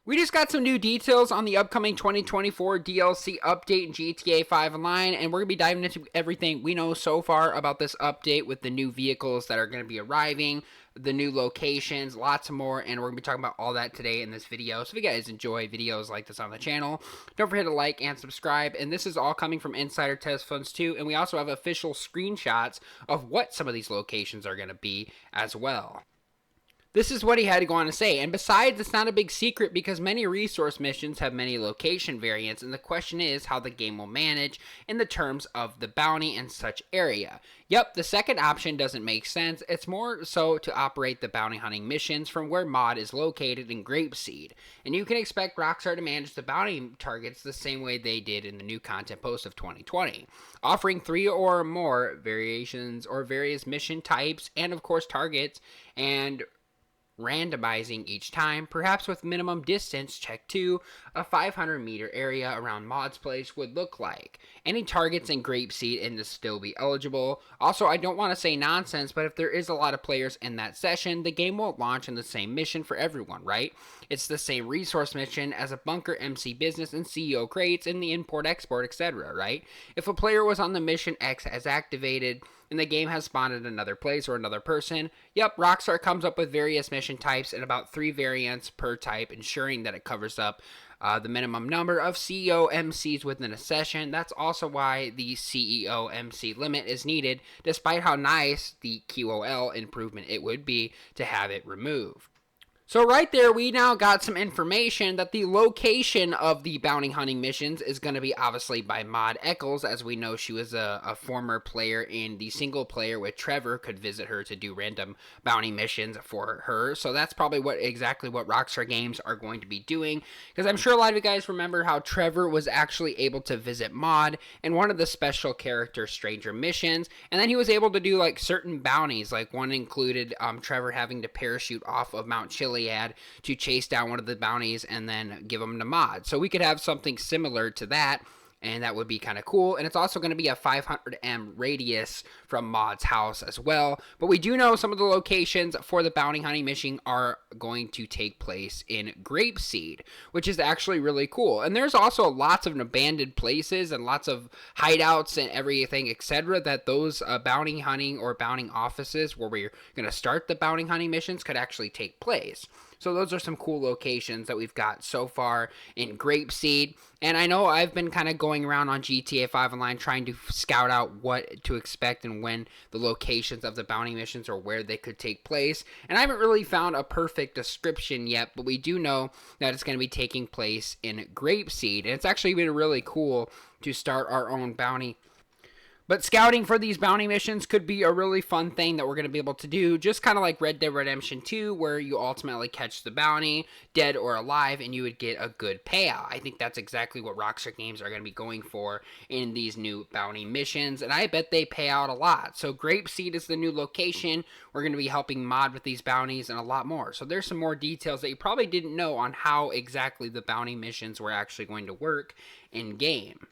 We just got some new details on the upcoming 2024 DLC update in GTA 5 Online, and we're going to be diving into everything we know so far about this update with the new vehicles that are going to be arriving, the new locations, lots more, and we're going to be talking about all that today in this video. So if you guys enjoy videos like this on the channel, don't forget to like and subscribe, and this is all coming from Insider Test Funds too, and we also have official screenshots of what some of these locations are going to be as well. This is what he had to go on to say, and besides, it's not a big secret because many resource missions have many location variants, and the question is how the game will manage in the terms of the bounty and such area. Yep, the second option doesn't make sense. It's more so to operate the bounty hunting missions from where Mod is located in Grapeseed, and you can expect Rockstar to manage the bounty targets the same way they did in the new content post of 2020, offering 3 or more variations or various mission types and of course targets, and randomizing each time, perhaps with minimum distance check to a 500-meter area around Mod's place would look like. Any targets in Grapeseed and to still be eligible. Also, I don't want to say nonsense, but if there is a lot of players in that session, the game won't launch in the same mission for everyone, right? It's the same resource mission as a bunker MC business and CEO crates in the import-export, etc., right? If a player was on the mission X as activated, and the game has spawned in another place or another person, yep, Rockstar comes up with various mission types and about 3 variants per type, ensuring that it covers up the minimum number of CEO MCs within a session. That's also why the CEO MC limit is needed, despite how nice the QOL improvement it would be to have it removed. So right there, we now got some information that the location of the bounty hunting missions is going to be obviously by Maud Eccles, as we know she was a former player in the single player with Trevor, could visit her to do random bounty missions for her. So that's probably exactly what Rockstar Games are going to be doing, because I'm sure a lot of you guys remember how Trevor was actually able to visit Maud in one of the special character Stranger missions, and then he was able to do like certain bounties, like one included Trevor having to parachute off of Mount Chiliad to chase down one of the bounties and then give them to Mod. So we could have something similar to that, and that would be kind of cool. And it's also going to be a 500m radius from Mod's house as well. But we do know some of the locations for the bounty hunting mission are going to take place in Grapeseed, which is actually really cool. And there's also lots of abandoned places and lots of hideouts and everything, etc., that those bounty hunting or bounty offices where we're going to start the bounty hunting missions could actually take place. So those are some cool locations that we've got so far in Grapeseed. And I know I've been kind of going around on GTA 5 Online trying to scout out what to expect and when the locations of the bounty missions or where they could take place. And I haven't really found a perfect description yet, but we do know that it's going to be taking place in Grapeseed. And it's actually been really cool to start our own bounty. But scouting for these bounty missions could be a really fun thing that we're going to be able to do, just kind of like Red Dead Redemption 2, where you ultimately catch the bounty, dead or alive, and you would get a good payout. I think that's exactly what Rockstar Games are going to be going for in these new bounty missions, and I bet they pay out a lot. So Grapeseed is the new location. We're going to be helping Mod with these bounties and a lot more. So there's some more details that you probably didn't know on how exactly the bounty missions were actually going to work in-game.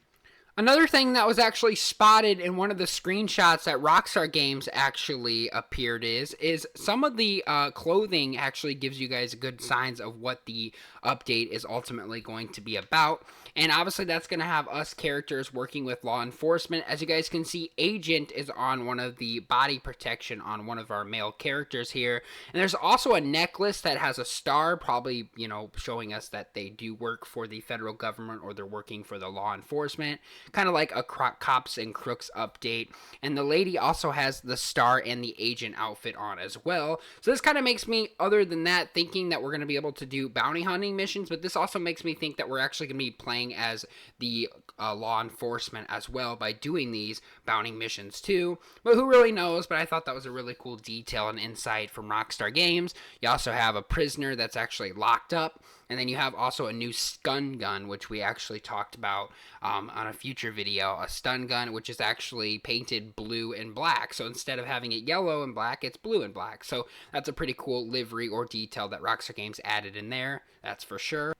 Another thing that was actually spotted in one of the screenshots that Rockstar Games actually appeared is some of the clothing actually gives you guys good signs of what the update is ultimately going to be about. And obviously that's going to have us characters working with law enforcement. As you guys can see, Agent is on one of the body protection on one of our male characters here. And there's also a necklace that has a star, probably, you know, showing us that they do work for the federal government or they're working for the law enforcement. Kind of like a Cops and Crooks update. And the lady also has the star and the agent outfit on as well. So this kind of makes me, other than that, thinking that we're going to be able to do bounty hunting missions, but this also makes me think that we're actually going to be playing as the law enforcement as well by doing these bounty missions too. But who really knows? But I thought that was a really cool detail and insight from Rockstar Games. You also have a prisoner that's actually locked up. And then you have also a new stun gun, which we actually talked about on a future video. A stun gun, which is actually painted blue and black. So instead of having it yellow and black, it's blue and black. So that's a pretty cool livery or detail that Rockstar Games added in there. That's for sure.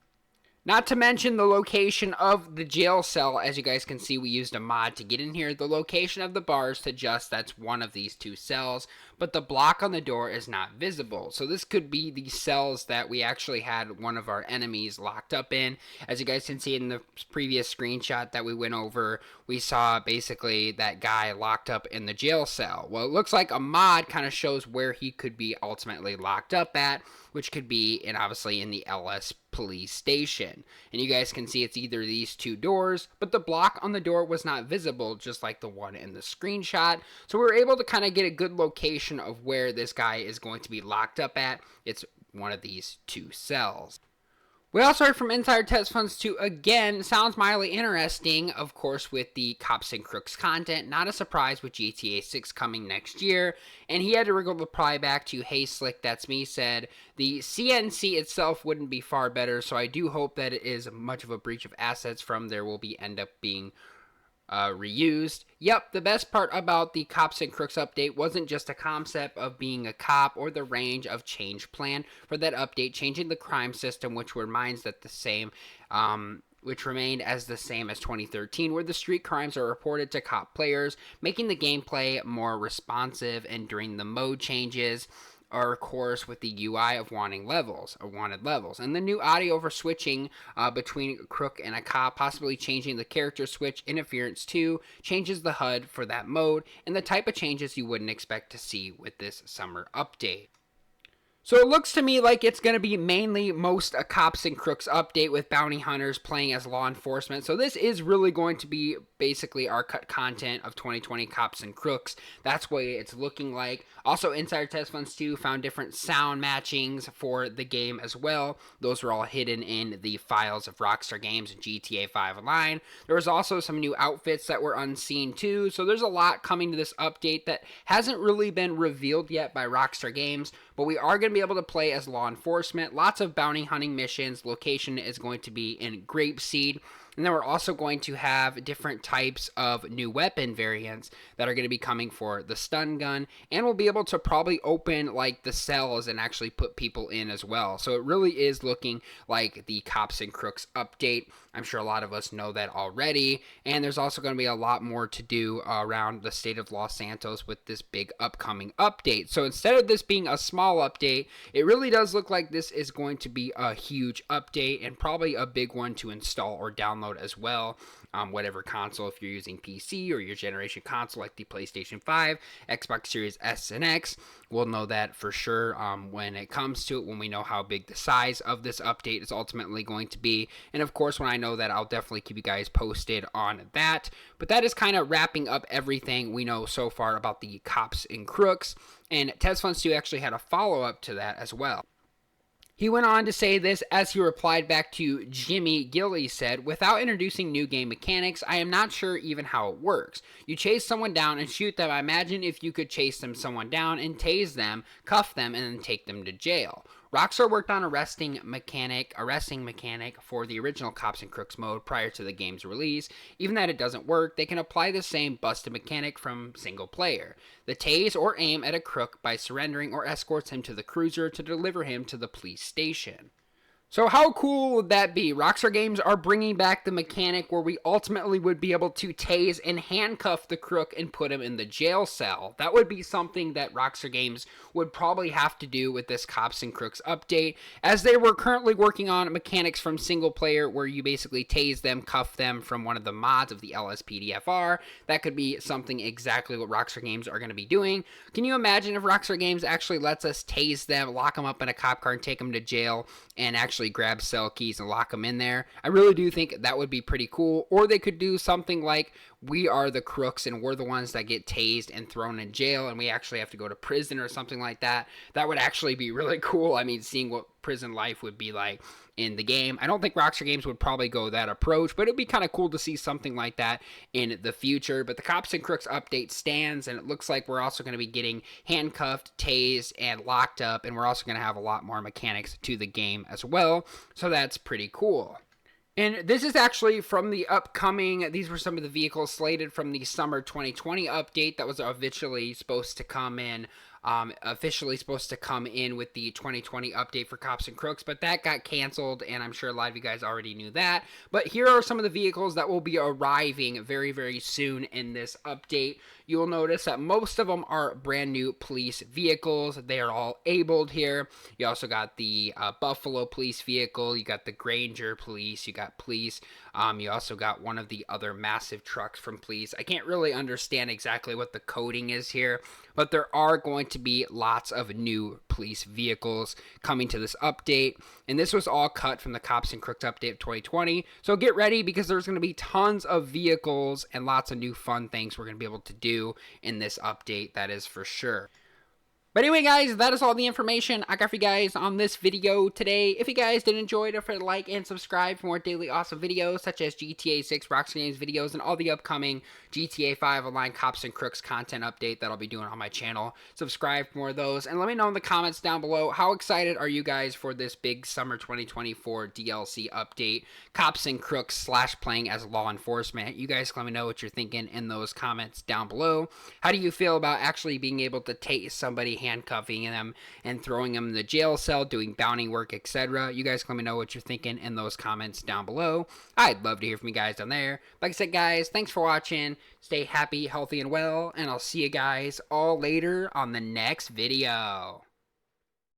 Not to mention the location of the jail cell. As you guys can see, we used a mod to get in here. The location of the bars to adjust, that's one of these two cells. but the block on the door is not visible. So this could be the cells that we actually had one of our enemies locked up in. As you guys can see in the previous screenshot that we went over, we saw basically that guy locked up in the jail cell. Well, it looks like a mod kind of shows where he could be ultimately locked up at, which could be obviously in the LS police station. And you guys can see it's either these two doors, but the block on the door was not visible, just like the one in the screenshot. So we were able to kind of get a good location of where this guy is going to be locked up at. It's one of these two cells. We also heard from Insider Test Funds 2 again. Sounds mildly interesting, of course, with the Cops and Crooks content. Not a surprise with GTA 6 coming next year. And he had to reply back to Hey Slick, That's Me, said the CNC itself wouldn't be far better, so I do hope that it is much of a breach of assets from there will be end up being reused. Yep, the best part about the Cops and Crooks update wasn't just a concept of being a cop or the range of change plan for that update, changing the crime system, which remains that the same, which remained as the same as 2013, where the street crimes are reported to cop players, making the gameplay more responsive, and during the mode changes, or of course with the UI of wanted levels, and the new audio for switching between a crook and a cop, possibly changing the character switch interference too, changes the HUD for that mode, and the type of changes you wouldn't expect to see with this summer update. So it looks to me like it's going to be mainly most a Cops and Crooks update with bounty hunters playing as law enforcement. So this is really going to be basically our cut content of 2020 Cops and Crooks. That's what it's looking like. Also, Insider Test Funds 2 found different sound matchings for the game as well. Those were all hidden in the files of Rockstar Games and GTA 5 Online. There was also some new outfits that were unseen too. So there's a lot coming to this update that hasn't really been revealed yet by Rockstar Games, but we are going to be able to play as law enforcement. Lots of bounty hunting missions. Location is going to be in Grapeseed. And then we're also going to have different types of new weapon variants that are going to be coming for the stun gun. And we'll be able to probably open like the cells and actually put people in as well. So it really is looking like the Cops and Crooks update. I'm sure a lot of us know that already. And there's also going to be a lot more to do around the state of Los Santos with this big upcoming update. So instead of this being a small update, it really does look like this is going to be a huge update and probably a big one to install or download as well. Whatever console, if you're using PC or your generation console like the PlayStation 5, Xbox Series S and X, we'll know that for sure when it comes to it, when we know how big the size of this update is ultimately going to be. And of course, when I know that, I'll definitely keep you guys posted on that. But that is kind of wrapping up everything we know so far about the Cops and Crooks. And Test Funds 2 actually had a follow-up to that as well. He went on to say this as he replied back to Jimmy Gill. He said, without introducing new game mechanics, I am not sure even how it works. You chase someone down and shoot them. I imagine if you could chase someone down and tase them, cuff them, and then take them to jail. Rockstar worked on arresting mechanic for the original Cops and Crooks mode prior to the game's release. Even that it doesn't work, they can apply the same busted mechanic from single player. The tase or aim at a crook by surrendering or escorts him to the cruiser to deliver him to the police station. So how cool would that be? Rockstar Games are bringing back the mechanic where we ultimately would be able to tase and handcuff the crook and put him in the jail cell. That would be something that Rockstar Games would probably have to do with this Cops and Crooks update, as they were currently working on mechanics from single player where you basically tase them, cuff them from one of the mods of the LSPDFR. That could be something exactly what Rockstar Games are going to be doing. Can you imagine if Rockstar Games actually lets us tase them, lock them up in a cop car and take them to jail, and actually grab cell keys and lock them in there? I really do think that would be pretty cool. Or they could do something like we are the crooks and we're the ones that get tased and thrown in jail and we actually have to go to prison or something like that. That would actually be really cool. I mean, seeing what prison life would be like in the game. I don't think Rockstar Games would probably go that approach, but it'd be kind of cool to see something like that in the future. But the Cops and Crooks update stands, and it looks like we're also going to be getting handcuffed, tased, and locked up, and we're also going to have a lot more mechanics to the game as well. So that's pretty cool. And this is actually from the upcoming, these were some of the vehicles slated from the summer 2020 update that was eventually supposed to come in officially supposed to come in with the 2020 update for Cops and Crooks, but that got canceled, and I'm sure a lot of you guys already knew that. But here are some of the vehicles that will be arriving very, very soon in this update. You will notice that most of them are brand new police vehicles. They are all abled here. You also got the Buffalo police vehicle. You got the Granger police. You got police. You also got one of the other massive trucks from police. I can't really understand exactly what the coding is here, but there are going to be lots of new police vehicles coming to this update. And this was all cut from the Cops and Crooks update of 2020. So get ready, because there's going to be tons of vehicles and lots of new fun things we're going to be able to do in this update, that is for sure. But anyway, guys, that is all the information I got for you guys on this video today. If you guys did enjoy, don't forget to like and subscribe for more daily awesome videos, such as GTA 6 Rockstar Games videos and all the upcoming GTA 5 Online Cops and Crooks content update that I'll be doing on my channel. Subscribe for more of those, and let me know in the comments down below, how excited are you guys for this big summer 2024 DLC update, Cops and Crooks / playing as law enforcement. You guys let me know what you're thinking in those comments down below. How do you feel about actually being able to tase somebody, handcuffing them and throwing them in the jail cell, doing bounty work, etc.? You guys let me know what you're thinking in those comments down below. I'd love to hear from you guys down there. Like I said, guys, thanks for watching. Stay happy, healthy, and well, and I'll see you guys all later on the next video.